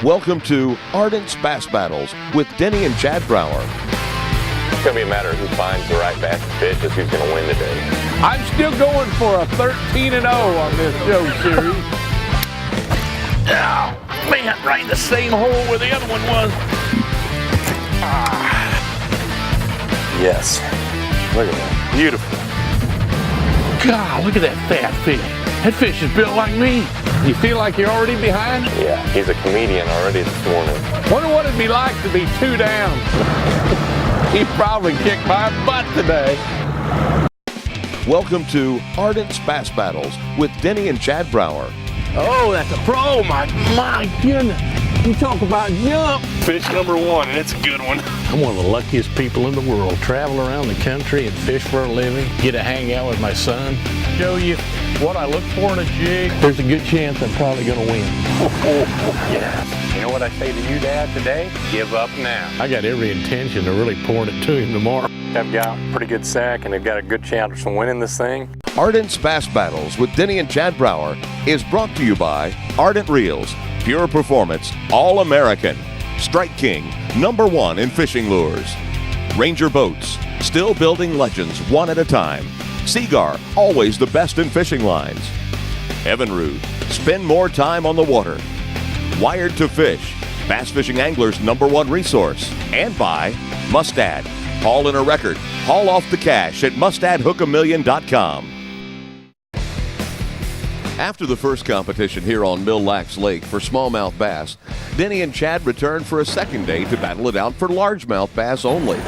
Welcome to Ardent's Bass Battles with Denny and Chad Brauer. It's going to be a matter of who finds the right bass to fish is who's going to win today. I'm still going for a 13-0 on this show series. Oh, man, right in the same hole where the other one was. Yes. Look at that. Beautiful. God, look at that fat fish. That fish is built like me. You feel like you're already behind? Yeah, he's a comedian already this morning. Wonder what it'd be like to be 2 down. He probably kicked my butt today. Welcome to Ardent's Bass Battles with Denny and Chad Brauer. Oh, that's a pro, my goodness. You talk about jump. Fish number 1, and it's a good one. I'm one of the luckiest people in the world. Travel around the country and fish for a living. Get to hang out with my son. Show you what I look for in a jig. There's a good chance I'm probably going to win. Yeah. You know what I say to you, Dad, today? Give up now. I got every intention of really pouring it to him tomorrow. I've got a pretty good sack, and they've got a good chance of winning this thing. Ardent's Bass Battles with Denny and Chad Brauer is brought to you by Ardent Reels, Pure Performance, All-American, Strike King, #1 in fishing lures, Ranger Boats, still building legends one at a time, Seagar, always the best in fishing lines, Evinrude, spend more time on the water, Wired to Fish, bass fishing anglers' #1 resource, and by Mustad, haul in a record, haul off the cash at mustadhookamillion.com. After the first competition here on Mille Lake for smallmouth bass, Denny and Chad return for a second day to battle it out for largemouth bass only.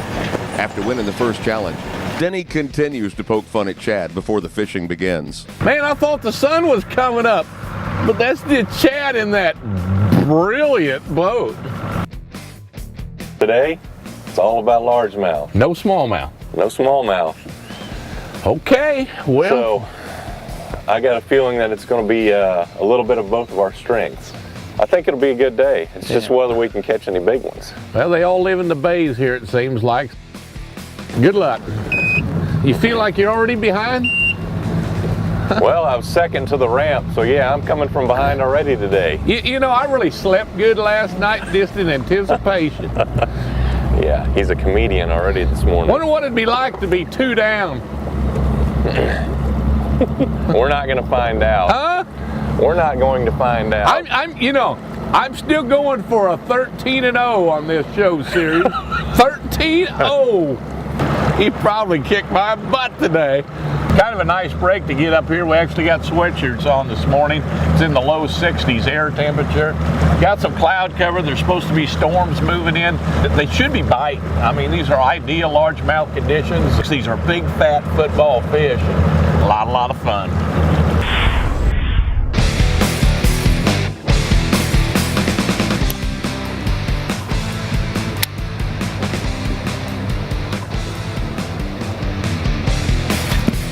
After winning the first challenge, Denny continues to poke fun at Chad before the fishing begins. Man, I thought the sun was coming up, but that's the Chad in that brilliant boat. Today, it's all about largemouth. No smallmouth. No smallmouth. Okay, well. So, I got a feeling that it's going to be a little bit of both of our strengths. I think it'll be a good day. It's just whether we can catch any big ones. Well, they all live in the bays here, it seems like. Good luck. You feel like you're already behind? Well, I was second to the ramp, so yeah, I'm coming from behind already today. You know, I really slept good last night just in anticipation. Yeah, he's a comedian already this morning. Wonder what it'd be like to be 2 down. We're not going to find out. Huh? We're not going to find out. I'm still going for a 13-0 on this show series. 13-0. He probably kicked my butt today. Kind of a nice break to get up here. We actually got sweatshirts on this morning. It's in the low 60s air temperature. Got some cloud cover. There's supposed to be storms moving in. They should be biting. I mean, these are ideal largemouth conditions. These are big, fat football fish. A lot of fun.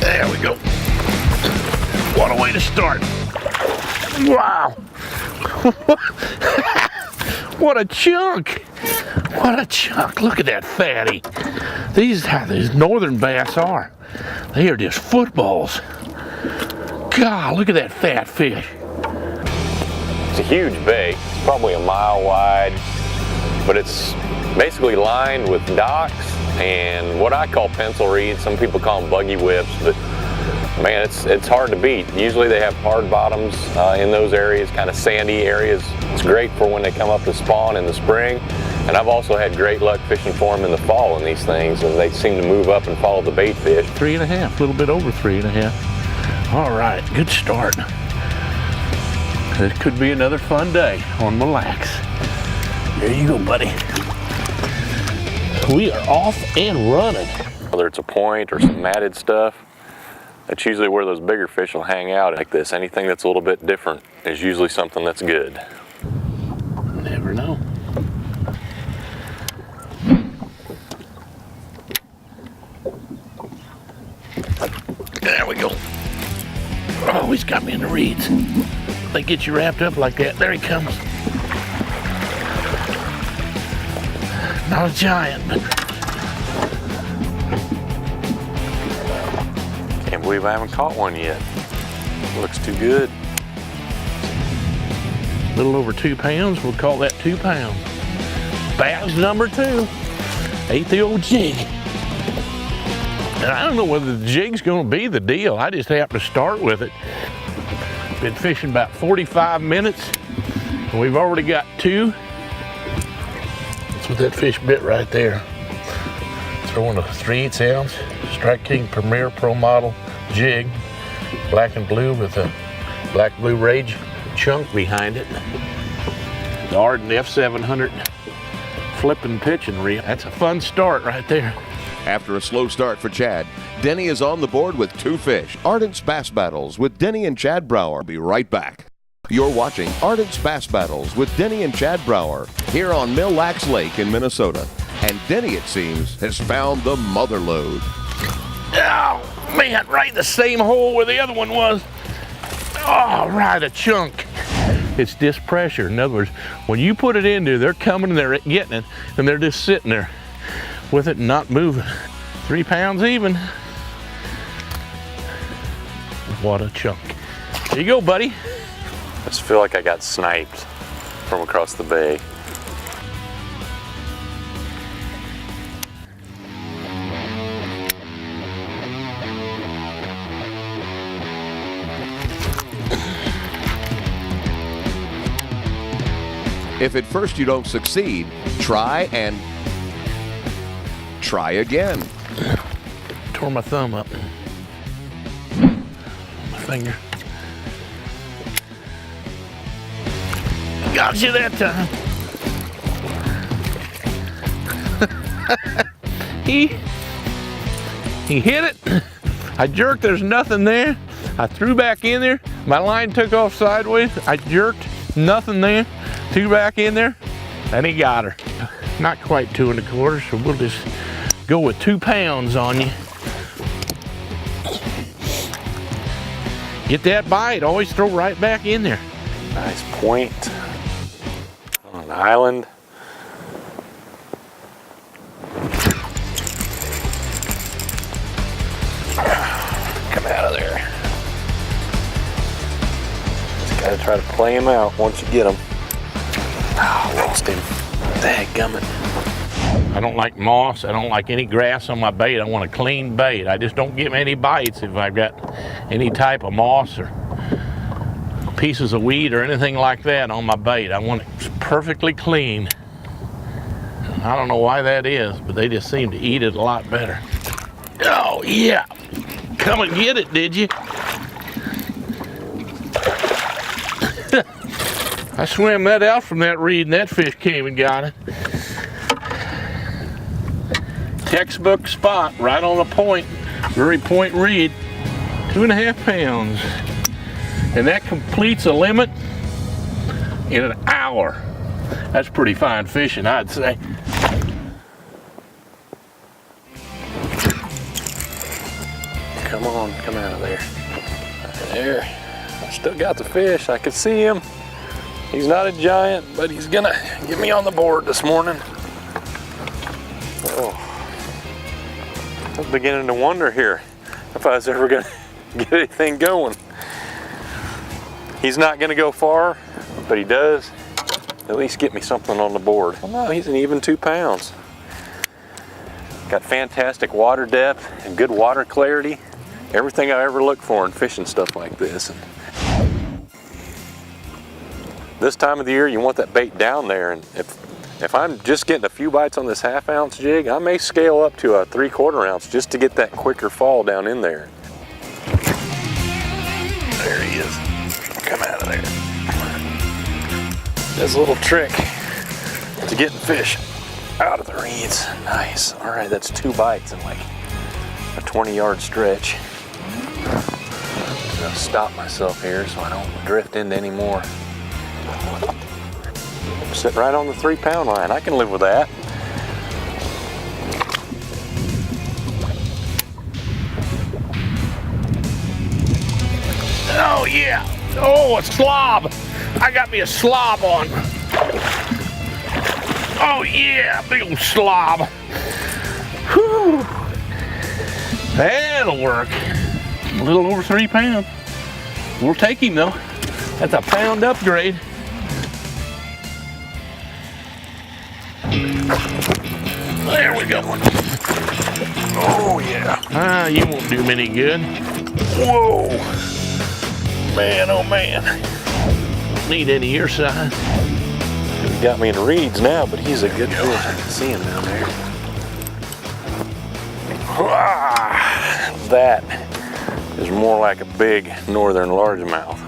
There we go. What a way to start. Wow. What a chunk. What a chunk. Look at that fatty. These northern bass are. They are just footballs. God, look at that fat fish. It's a huge bay. It's probably a mile wide, but it's basically lined with docks and what I call pencil reeds. Some people call them buggy whips, but man, it's hard to beat. Usually they have hard bottoms in those areas, kind of sandy areas. It's great for when they come up to spawn in the spring. And I've also had great luck fishing for them in the fall in these things, and they seem to move up and follow the bait fish. 3.5, a little bit over 3.5. All right, good start. This could be another fun day on Mille. There you go, buddy. We are off and running. Whether it's a point or some matted stuff, that's usually where those bigger fish will hang out like this. Anything that's a little bit different is usually something that's good. Never know. There we go. Oh, he's got me in the reeds. They get you wrapped up like that. There he comes. Not a giant, but can't believe I haven't caught one yet. Looks too good. little over 2 pounds. We'll call that 2 pounds. Bass number 2. Ate the old jig. And I don't know whether the jig's gonna be the deal. I just have to start with it. Been fishing about 45 minutes, and we've already got 2. That's what that fish bit right there. Throwing a 3/8 ounce Strike King Premier Pro Model jig, black and blue with a black blue rage chunk behind it. The Ardent F700 flipping pitching reel. That's a fun start right there. After a slow start for Chad, Denny is on the board with 2 fish. Ardent's Bass Battles with Denny and Chad Brauer. Be right back. You're watching Ardent's Bass Battles with Denny and Chad Brauer here on Mille Lake in Minnesota. And Denny, it seems, has found the mother lode. Oh, man, right in the same hole where the other one was. Oh, right, a chunk. It's disc pressure. In other words, when you put it in there, they're coming and they're getting it, and they're just sitting there with it and not moving. 3 pounds even. What a chunk. There you go, buddy. I just feel like I got sniped from across the bay. If at first you don't succeed, try again. Tore my thumb up. My finger. Got you that time. He hit it. I jerked, there's nothing there. I threw back in there. My line took off sideways. I jerked, nothing there. Threw back in there, and he got her. Not quite 2 1/4, so we'll just go with 2 pounds on you. Get that bite, always throw right back in there. Nice point on an island. Come out of there. Just gotta try to play him out once you get him. Oh, lost him. Dadgummit. I don't like moss. I don't like any grass on my bait. I want a clean bait. I just don't get many bites if I've got any type of moss or pieces of weed or anything like that on my bait. I want it perfectly clean. I don't know why that is, but they just seem to eat it a lot better. Oh, yeah. Come and get it, did you? I swam that out from that reed and that fish came and got it. Textbook spot, right on the point, very point reed, 2 1/2 pounds. And that completes a limit in an hour. That's pretty fine fishing, I'd say. Come on, come out of there. There. I still got the fish, I can see him. He's not a giant, but he's gonna get me on the board this morning. Oh. I'm beginning to wonder here if I was ever gonna get anything going. He's not gonna go far, but he does at least get me something on the board. Well, no, he's an even 2 pounds. Got fantastic water depth and good water clarity. Everything I ever look for in fishing stuff like this. And this time of the year, you want that bait down there, and if I'm just getting a few bites on this 1/2 ounce jig, I may scale up to a 3/4 ounce just to get that quicker fall down in there. There he is. Come out of there. That's a little trick to getting fish out of the reeds. Nice. All right, that's 2 bites in like a 20-yard stretch. I'm gonna stop myself here so I don't drift into any more. Sit right on the 3 pound line. I can live with that. Oh yeah. Oh, a slob. I got me a slob on. Oh yeah, big old slob. Whew. That'll work. A little over 3 pounds. We'll take him though. That's a pound upgrade. There we go. Oh yeah. Ah, you won't do me any good. Whoa. Man, oh man. Need any your size. He got me in reeds now, but he's a good fish. I can see him down there. That is more like a big northern largemouth.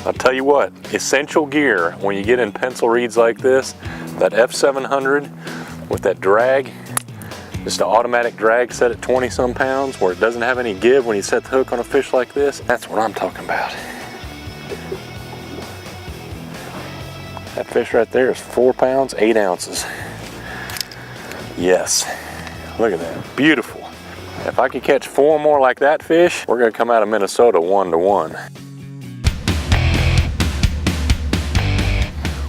I'll tell you what, essential gear when you get in pencil reeds like this, that F700 with that drag, just an automatic drag set at 20 some pounds where it doesn't have any give when you set the hook on a fish like this, that's what I'm talking about. That fish right there is 4 pounds, 8 ounces. Yes, look at that, beautiful. If I could catch 4 more like that fish, we're gonna come out of Minnesota 1-1.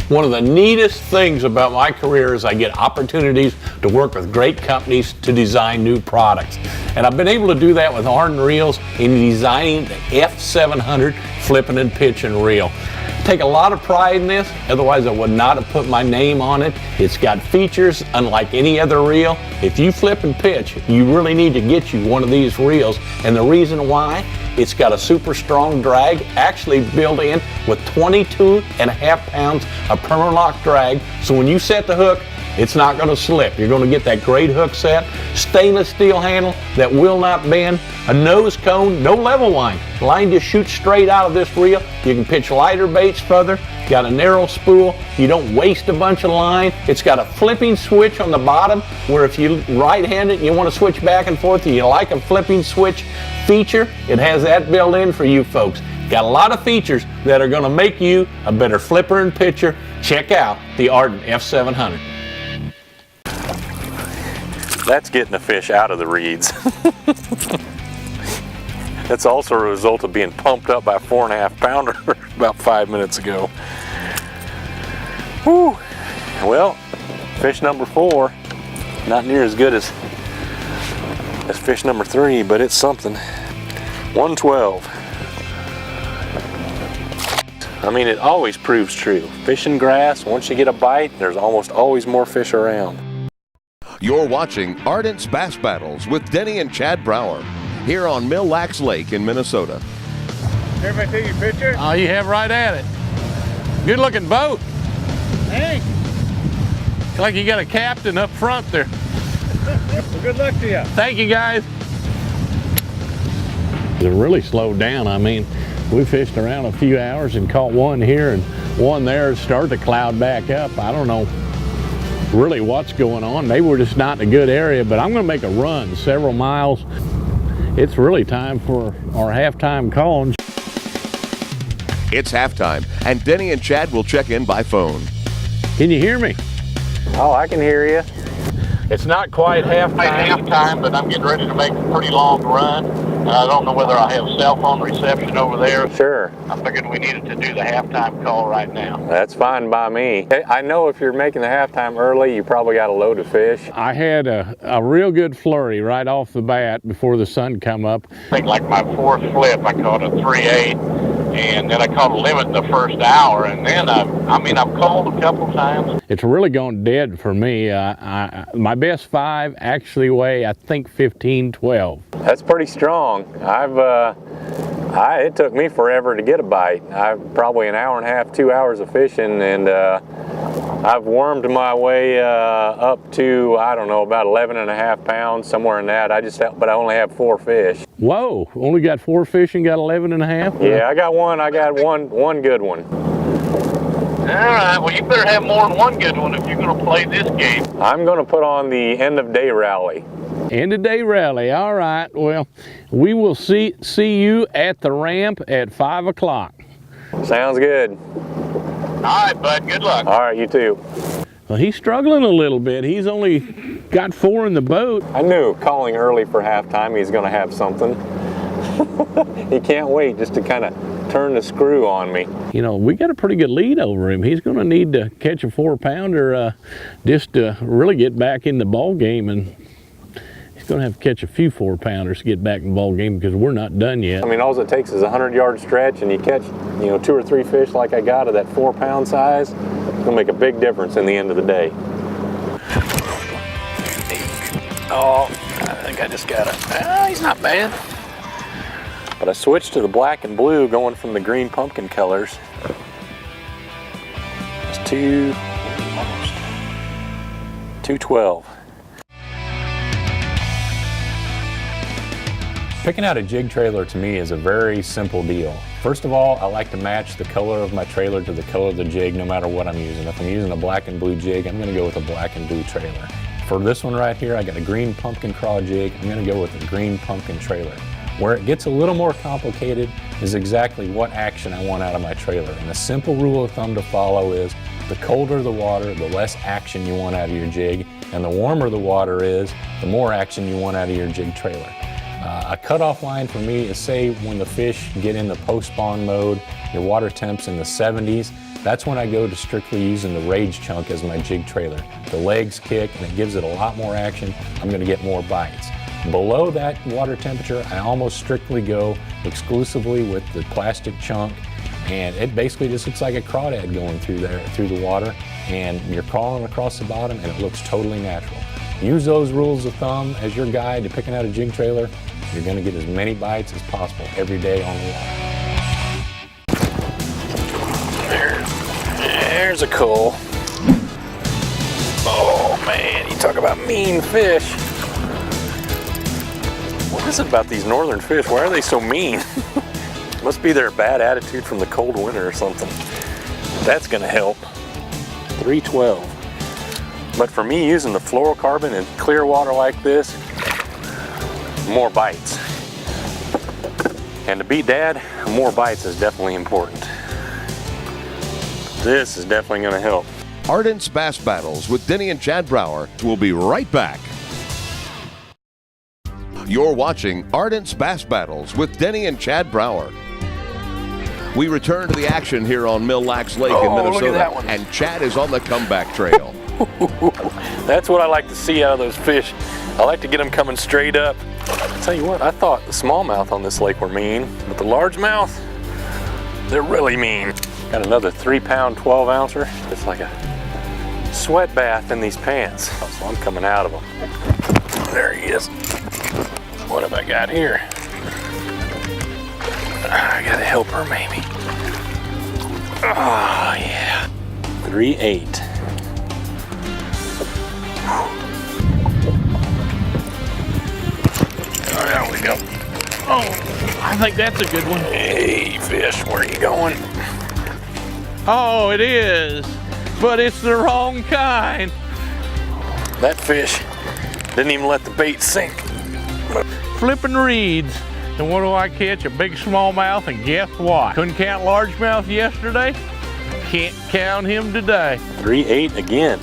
One of the neatest things about my career is I get opportunities to work with great companies to design new products. And I've been able to do that with Ardent Reels in designing the F700 flipping and pitching reel. I take a lot of pride in this, otherwise I would not have put my name on it. It's got features unlike any other reel. If you flip and pitch, you really need to get you one of these reels. And the reason why, it's got a super strong drag, actually built in with 22.5 pounds of permalock drag. So when you set the hook, it's not going to slip. You're going to get that great hook set, stainless steel handle that will not bend, a nose cone, no level line. The line just shoots straight out of this reel. You can pitch lighter baits further. Got a narrow spool. You don't waste a bunch of line. It's got a flipping switch on the bottom where if you right-handed and you want to switch back and forth, you like a flipping switch feature, it has that built in for you folks. Got a lot of features that are going to make you a better flipper and pitcher. Check out the Ardent F700. That's getting a fish out of the reeds. That's also a result of being pumped up by a 4.5 pounder about 5 minutes ago. Whew. Well, fish number 4, not near as good as fish number 3, but it's something. 112. I mean, it always proves true. Fishing grass, once you get a bite, there's almost always more fish around. You're watching Ardent's Bass Battles with Denny and Chad Brauer here on Mille Lake in Minnesota. Everybody take your picture? Oh, you have right at it. Good looking boat. Hey. Looks like you got a captain up front there. Well, good luck to you. Thank you, guys. It really slowed down. I mean, we fished around a few hours and caught one here and one there. Started to cloud back up. I don't know really what's going on. Maybe we're just not in a good area, but I'm going to make a run several miles. It's really time for our halftime call. It's halftime, and Denny and Chad will check in by phone. Can you hear me? Oh, I can hear you. It's not quite halftime, but I'm getting ready to make a pretty long run. I don't know whether I have cell phone reception over there. Sure. I figured we needed to do the halftime call right now. That's fine by me. I know if you're making the halftime early, you probably got a load of fish. I had a real good flurry right off the bat before the sun come up. I think like my 4th flip, I caught a 3/8. And then I caught a limit in the first hour, and then I've called a couple times. It's really gone dead for me. My best 5 actually weigh, I think, 15-12. That's pretty strong. It took me forever to get a bite. Probably an hour and a half, 2 hours of fishing, and I've wormed my way up to, I don't know, about 11.5 pounds, somewhere in that. But I only have 4 fish. Whoa, only got 4 fish and got 11.5? Yeah, I got one good one. All right, well, you better have more than one good one if you're going to play this game. I'm going to put on the end of day rally. End of day rally, all right. Well, we will see you at the ramp at 5 o'clock. Sounds good. All right, bud, good luck. All right, you too. Well, he's struggling a little bit. He's only got 4 in the boat. I knew calling early for halftime he's going to have something. He can't wait just to kind of turn the screw on me. You know, we got a pretty good lead over him. He's going to need to catch a 4-pounder just to really get back in the ball game, and he's going to have to catch a few 4-pounders to get back in the ball game because we're not done yet. I mean, all it takes is a 100-yard stretch, and you catch, 2 or 3 fish like I got of that 4-pound size. It'll make a big difference in the end of the day. Oh, I think I just got it. He's not bad. But I switched to the black and blue, going from the green pumpkin colors. It's 212. Picking out a jig trailer to me is a very simple deal. First of all, I like to match the color of my trailer to the color of the jig no matter what I'm using. If I'm using a black and blue jig, I'm going to go with a black and blue trailer. For this one right here, I got a green pumpkin craw jig. I'm going to go with a green pumpkin trailer. Where it gets a little more complicated is exactly what action I want out of my trailer. And a simple rule of thumb to follow is the colder the water, the less action you want out of your jig. And the warmer the water is, the more action you want out of your jig trailer. A cutoff line for me is, say when the fish get in the post-spawn mode, your water temp's in the 70s, that's when I go to strictly using the rage chunk as my jig trailer. The legs kick and it gives it a lot more action. I'm going to get more bites. Below that water temperature, I almost strictly go exclusively with the plastic chunk, and it basically just looks like a crawdad going through the water, and you're crawling across the bottom and it looks totally natural. Use those rules of thumb as your guide to picking out a jig trailer. You're going to get as many bites as possible every day on the water. There's a coal. Oh man, you talk about mean fish. What is it about these northern fish? Why are they so mean? Must be their bad attitude from the cold winter or something. That's going to help. 312. But for me, using the fluorocarbon in clear water like this, more bites. And to beat Dad, more bites is definitely important. This is definitely going to help. Ardent's Bass Battles with Denny and Chad Brauer will be right back. You're watching Ardent's Bass Battles with Denny and Chad Brauer. We return to the action here on Mille Lake in Minnesota, look at that one. and Chad is on the comeback trail. That's what I like to see out of those fish. I like to get them coming straight up. I'll tell you what, I thought the smallmouth on this lake were mean, but the largemouth, they're really mean. Got another 3-pound 12-ouncer. It's like a sweat bath in these pants. So I'm coming out of them. There he is. What have I got here? I got a helper maybe. Oh yeah. 3/8. There we go. Oh, I think that's a good one. Hey fish, where are you going? Oh, it is, but it's the wrong kind. That fish didn't even let the bait sink. Flipping reeds. And what do I catch? A big smallmouth, and guess what? Couldn't count largemouth yesterday. Can't count him today. 3/8 again.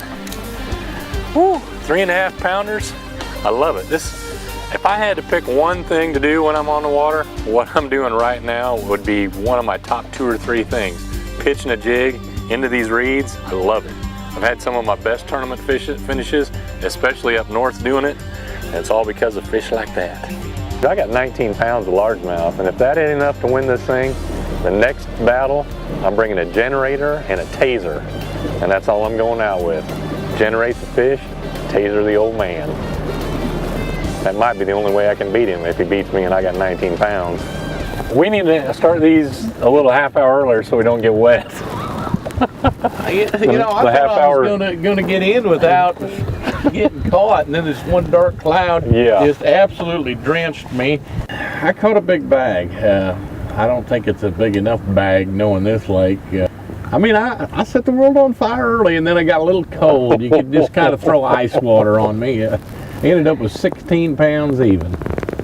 Woo, 3.5 pounders. I love it. If I had to pick one thing to do when I'm on the water, what I'm doing right now would be one of my top 2 or 3 things. Pitching a jig into these reeds, I love it. I've had some of my best tournament finishes, especially up north doing it, and it's all because of fish like that. I got 19 pounds of largemouth, and if that ain't enough to win this thing, the next battle, I'm bringing a generator and a taser, and that's all I'm going out with. Generate the fish, taser the old man. That might be the only way I can beat him if he beats me and I got 19 pounds. We need to start these a little half hour earlier so we don't get wet. I thought I was gonna get in without getting caught, and then this one dark cloud just absolutely drenched me. I caught a big bag. I don't think it's a big enough bag knowing this lake. I set the world on fire early, and then I got a little cold. You could just kind of throw ice water on me. I ended up with 16 pounds even.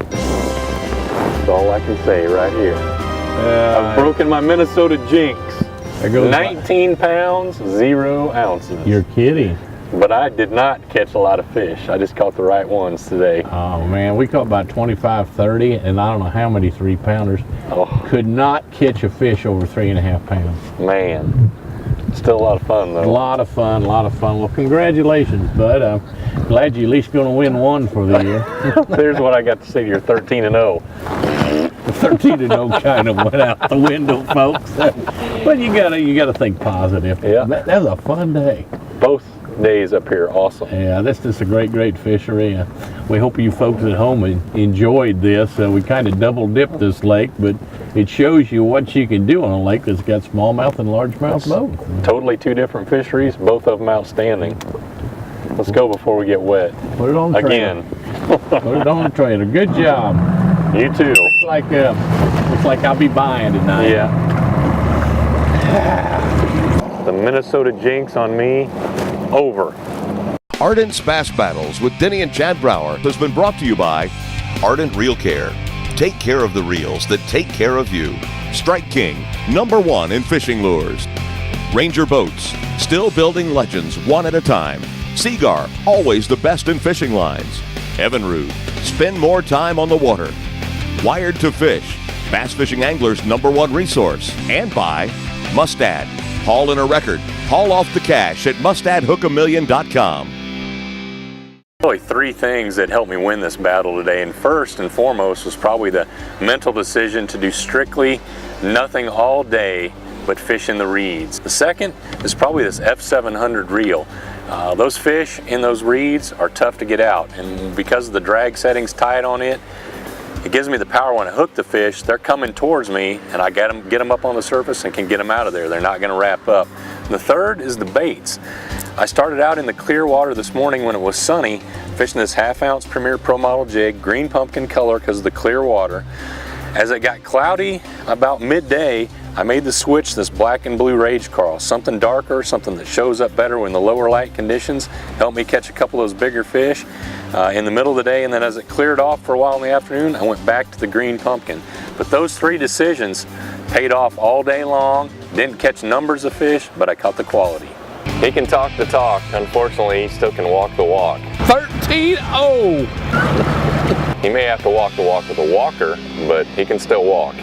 That's all I can say right here. I've broken my Minnesota jinx. 19 pounds, 0 ounces. You're kidding. But I did not catch a lot of fish. I just caught the right ones today. Oh man, we caught about 25, 30, and I don't know how many 3-pounders. Oh. Could not catch a fish over 3.5 pounds. Man, still a lot of fun though. A lot of fun, a lot of fun. Well, congratulations, bud. I'm glad you're at least going to win one for the year. There's what I got to say to your 13-0. 13-0 kind of went out the window, folks. But you gotta think positive. Yeah. That was a fun day. Both days up here, awesome. Yeah, this is a great fishery. We hope you folks at home enjoyed this. We kind of double dipped this lake, but it shows you what you can do on a lake that's got smallmouth and largemouth both. Totally two different fisheries, both of them outstanding. Let's go before we get wet. Put it on the Again. Put it on the trailer. Good job. You too. Looks like I'll be buying tonight. Yeah. The Minnesota jinx on me, over. Ardent's Bass Battles with Denny and Chad Brauer has been brought to you by Ardent Reel Care. Take care of the reels that take care of you. Strike King, #1 in fishing lures. Ranger Boats, still building legends one at a time. Seagar, always the best in fishing lines. Evinrude, spend more time on the water. Wired to Fish, bass fishing anglers' #1 resource. And by Mustad, haul in a record, haul off the cash at mustadhookamillion.com. Really three things that helped me win this battle today, and first and foremost was probably the mental decision to do strictly nothing all day but fish in the reeds. The second is probably this F700 reel. Those fish in those reeds are tough to get out, and because of the drag settings tight on it, it gives me the power when I hook the fish. They're coming towards me, and I get them up on the surface and can get them out of there. They're not going to wrap up. The third is the baits. I started out in the clear water this morning when it was sunny, fishing this 1/2 ounce Premier Pro Model jig, green pumpkin color because of the clear water. As it got cloudy about midday, I made the switch to this black and blue Rage Carl, something darker, something that shows up better when the lower light conditions, helped me catch a couple of those bigger fish in the middle of the day, and then as it cleared off for a while in the afternoon, I went back to the green pumpkin. But those three decisions paid off all day long. Didn't catch numbers of fish, but I caught the quality. He can talk the talk. Unfortunately, he still can walk the walk. 13-0. He may have to walk the walk with a walker, but he can still walk.